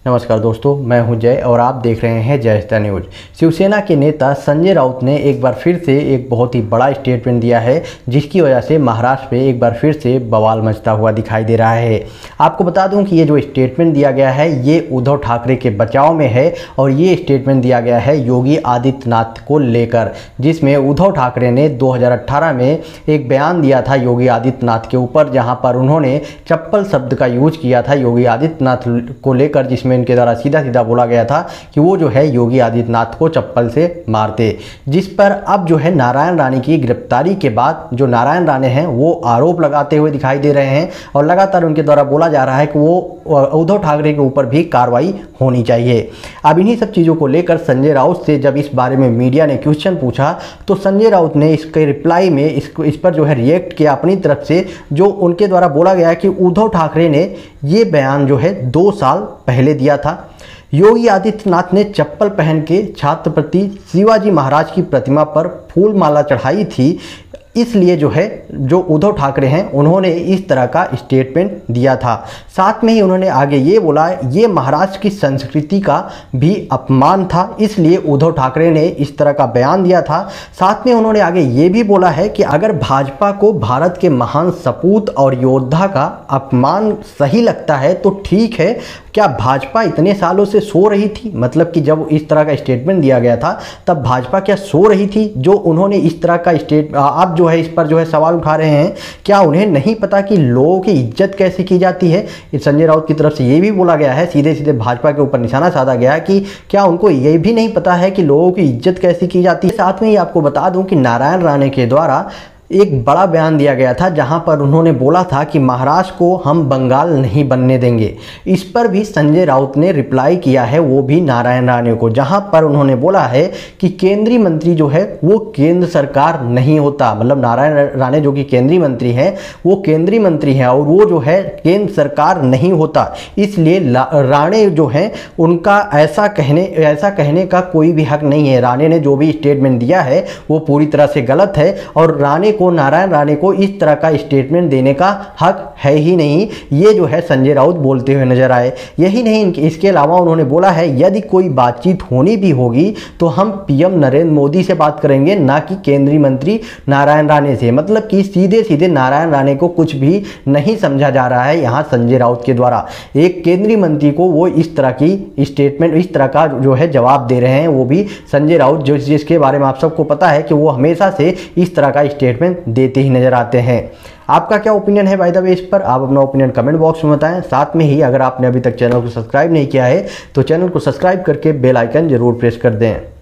नमस्कार दोस्तों, मैं हूं जय और आप देख रहे हैं जय स्टार न्यूज। शिवसेना के नेता संजय राउत ने एक बार फिर से एक बहुत ही बड़ा स्टेटमेंट दिया है, जिसकी वजह से महाराष्ट्र पे एक बार फिर से बवाल मचता हुआ दिखाई दे रहा है। आपको बता दूं कि ये जो स्टेटमेंट दिया गया है ये उद्धव ठाकरे के बचाव में है और ये स्टेटमेंट दिया गया है योगी आदित्यनाथ को लेकर, जिसमें उद्धव ठाकरे ने 2018 में एक बयान दिया था योगी आदित्यनाथ के ऊपर, जहाँ पर उन्होंने चप्पल शब्द का यूज किया था योगी आदित्यनाथ को लेकर, जिसमें इनके द्वारा सीधा सीधा बोला गया था कि वो जो है योगी आदित्यनाथ को चप्पल से मारते। जिस पर अब जो है नारायण राणे की गिरफ्तारी के बाद जो नारायण राणे हैं वो आरोप लगाते हुए दिखाई दे रहे हैं और लगातार उनके द्वारा बोला जा रहा है कि वो उद्धव ठाकरे के ऊपर भी कार्रवाई होनी चाहिए। अब इन्हीं सब चीज़ों को लेकर संजय राउत से जब इस बारे में मीडिया ने क्वेश्चन पूछा तो संजय राउत ने इसके रिप्लाई में इस पर जो है रिएक्ट किया अपनी तरफ से। जो उनके द्वारा बोला गया कि उद्धव ठाकरे ने ये बयान जो है 2 साल पहले दिया था। योगी आदित्यनाथ ने चप्पल पहन के छत्रपति शिवाजी महाराज की प्रतिमा पर फूल माला चढ़ाई थी, इसलिए जो है जो उद्धव ठाकरे हैं उन्होंने इस तरह का स्टेटमेंट दिया था। साथ में ही उन्होंने आगे ये बोला ये महाराष्ट्र की संस्कृति का भी अपमान था, इसलिए उद्धव ठाकरे ने इस तरह का बयान दिया था। साथ में उन्होंने आगे ये भी बोला है कि अगर भाजपा को भारत के महान सपूत और योद्धा का अपमान सही लगता है तो ठीक है, क्या भाजपा इतने सालों से सो रही थी? मतलब कि जब इस तरह का स्टेटमेंट दिया गया था तब भाजपा क्या सो रही थी जो उन्होंने इस तरह का आप जो है इस पर जो है सवाल उठा रहे हैं? क्या उन्हें नहीं पता कि लोगों की इज्जत कैसे की जाती है? संजय राउत की तरफ से ये भी बोला गया है, सीधे सीधे भाजपा के ऊपर निशाना साधा गया कि क्या उनको ये भी नहीं पता है कि लोगों की इज्जत कैसे की जाती है। साथ में ही आपको बता दूं कि नारायण राणे के द्वारा एक बड़ा बयान दिया गया था जहां पर उन्होंने बोला था कि महाराष्ट्र को हम बंगाल नहीं बनने देंगे। इस पर भी संजय राउत ने रिप्लाई किया है, वो भी नारायण राणे को, जहां पर उन्होंने बोला है कि केंद्रीय मंत्री जो है वो केंद्र सरकार नहीं होता। मतलब नारायण राणे जो कि केंद्रीय मंत्री हैं वो केंद्रीय मंत्री हैं और वो जो है केंद्र सरकार नहीं होता, इसलिए राणे जो हैं उनका ऐसा कहने का कोई भी हक नहीं है। राणे ने जो भी स्टेटमेंट दिया है वो पूरी तरह से गलत है और नारायण राणे को इस तरह का स्टेटमेंट देने का हक है ही नहीं। ये जो है संजय राउत बोलते हुए नजर आए। यही नहीं, इसके अलावा उन्होंने बोला है यदि कोई बातचीत होनी भी होगी तो हम पीएम नरेंद्र मोदी से बात करेंगे, ना कि केंद्रीय मंत्री नारायण राणे से। मतलब कि सीधे सीधे नारायण राणे को कुछ भी नहीं समझा जा रहा है यहाँ संजय राउत के द्वारा। एक केंद्रीय मंत्री को वो इस तरह की स्टेटमेंट, इस तरह का जो है जवाब दे रहे हैं, वो भी संजय राउत जिसके बारे में आप सबको पता है कि वो हमेशा से इस तरह का स्टेटमेंट देते ही नजर आते हैं। आपका क्या ओपिनियन है बाय द वे इस पर? आप अपना ओपिनियन कमेंट बॉक्स में बताएं। साथ में ही अगर आपने अभी तक चैनल को सब्सक्राइब नहीं किया है तो चैनल को सब्सक्राइब करके बेल आइकन जरूर प्रेस कर दें।